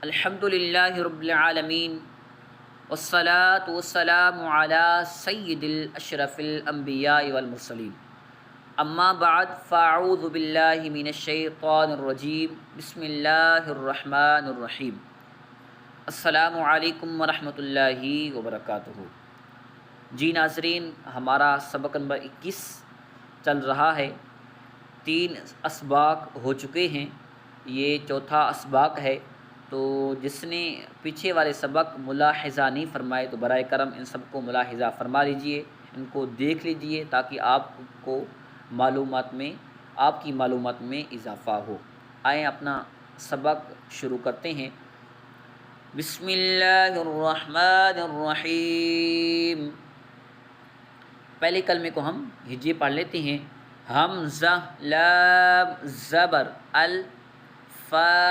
الحمد للہ رب العالمین والصلاة والسلام علی سید الاشرف الانبیاء والمرسلین، اما بعد فاعوذ باللہ من الشیطان الرجیم، بسم اللہ الرحمن الرحیم۔ السلام علیکم ورحمۃ اللہ وبرکاتہ۔ جی ناظرین، ہمارا سبق نمبر 21 چل رہا ہے۔ 3 اسباق ہو چکے ہیں، یہ چوتھا اسباق ہے۔ تو جس نے پیچھے والے سبق ملاحظہ نہیں فرمائے تو برائے کرم ان سب کو ملاحظہ فرما لیجئے، ان کو دیکھ لیجئے تاکہ آپ کی معلومات میں اضافہ ہو۔ آئیں اپنا سبق شروع کرتے ہیں۔ بسم اللہ الرحمن الرحیم۔ پہلے کلمے کو ہم ہجے پڑھ لیتے ہیں۔ حمزہ، لام، زبر، الفا